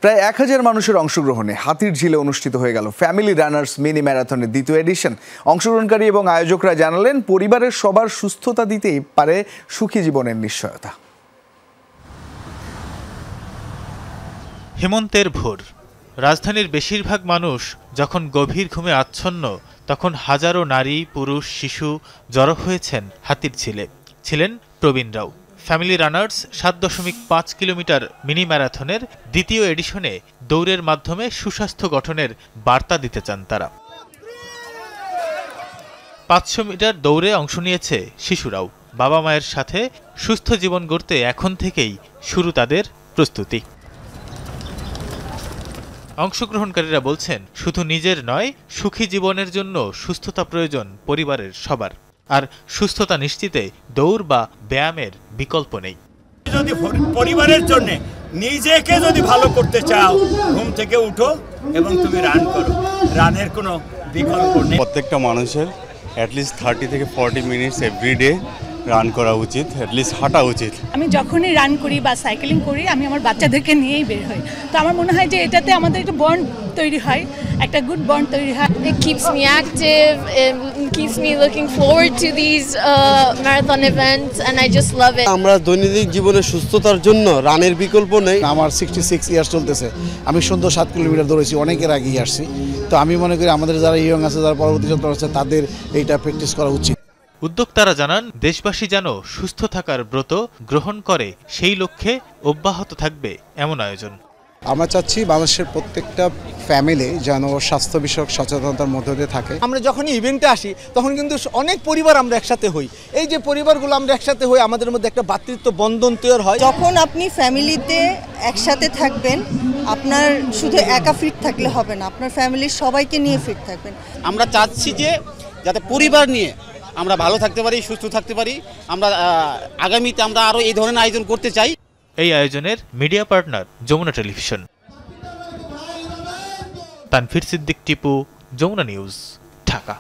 প্রায় 1000 মানুষের অংশগ্রহণে হাতিরঝিলে অনুষ্ঠিত হয়ে গেল ফ্যামিলি রানার্স মিনি ম্যারাথনের দ্বিতীয় এডিশন। অংশগ্রহণকারী এবং আয়োজকরা জানালেন, পরিবারের সবার সুস্থতা দিতেই পারে সুখী জীবনের নিশ্চয়তা। হেমন্তের ভোর, রাজধানীর বেশিরভাগ মানুষ যখন গভীর ঘুমে আচ্ছন্ন, তখন হাজারো নারী, পুরুষ, শিশু জড়ো হয়েছেন হাতিরঝিলে। ছিলেন প্রবীণরাও। ফ্যামিলি রানার্স 7.5 কিলোমিটার মিনি ম্যারাথনের দ্বিতীয় এডিশনে দৌড়ের মাধ্যমে সুস্বাস্থ্য গঠনের বার্তা দিতে চান তারা। 500 মিটার দৌড়ে অংশ নিয়েছে শিশুরাও। বাবা মায়ের সাথে সুস্থ জীবন গড়তে এখন থেকেই শুরু তাদের প্রস্তুতি। অংশগ্রহণকারীরা বলছেন, শুধু নিজের নয়, সুখী জীবনের জন্য সুস্থতা প্রয়োজন পরিবারের সবার। আর সুস্থতা নিশ্চিতে দৌড় বা ব্যায়ামের বিকল্প নেই। যদি পরিবারের জন্য নিজেকে যদি ভালো করতে চাও, ঘুম থেকে উঠো এবং তুমি রান করো। রানের কোনো বিকল্প নেই। প্রত্যেকটা মানুষের অ্যাটলিস্ট 30 থেকে 40 মিনিটস এভরিডে রান করা উচিত, অ্যাটলিস্ট হাঁটা উচিত। আমি যখনই রান করি বা সাইকেলিং করি, আমি আমার বাচ্চাদেরকে নিয়েই বের হই। তো আমার মনে হয় যে এটাতে আমাদের একটা বন্ড তৈরি হয়, একটা গুড বন্ড তৈরি হয়। It keeps me active, it keeps me looking forward to these marathon events and I just love it. আমরা দৈনন্দিন জীবনে সুস্থতার জন্য রানের বিকল্প নেই। আমার 66 ইয়ার্স চলতেছে। আমি সুন্দর 7 কিলোমিটার দৌড়েছি, অনেকের আগেই আসছি। তো আমি মনে করি আমাদের যারা ইয়ং আছে, যারা পরবর্তী যন্ত্র আছে, তাদের এইটা প্র্যাকটিস করা উচিত। উদ্যোক্তারা জানান, দেশবাসী যেন সুস্থ থাকার ব্রত গ্রহণ করে, সেই লক্ষ্যে অব্যাহত থাকবে এমন আয়োজন। আমরা চাচ্ছি বাংলাদেশের প্রত্যেকটা ফ্যামিলি যেন স্বাস্থ্য বিষয়ক সচেতনতার মধ্যে দিয়ে থাকে। আমরা যখনই ইভেন্টে আসি, তখন কিন্তু অনেক পরিবার আমরা একসাথে হই। এই যে পরিবারগুলো আমরা একসাথে হই, আমাদের মধ্যে একটা ভ্রাতৃত্ব বন্ধন তৈরি হয়। যখন আপনি ফ্যামিলিতে একসাথে থাকবেন, আপনার শুধু একা ফিট থাকলে হবে না, আপনার ফ্যামিলির সবাইকে নিয়ে ফিট থাকবেন। আমরা চাচ্ছি যে যাতে পরিবার নিয়ে আমরা ভালো থাকতে পারি, সুস্থ থাকতে পারি। আমরা আগামীতে আমরা আরও এই ধরনের আয়োজন করতে চাই। এই আয়োজনের media partner Jamuna television. Tanvir Siddique Tipu, Jamuna news, Dhaka.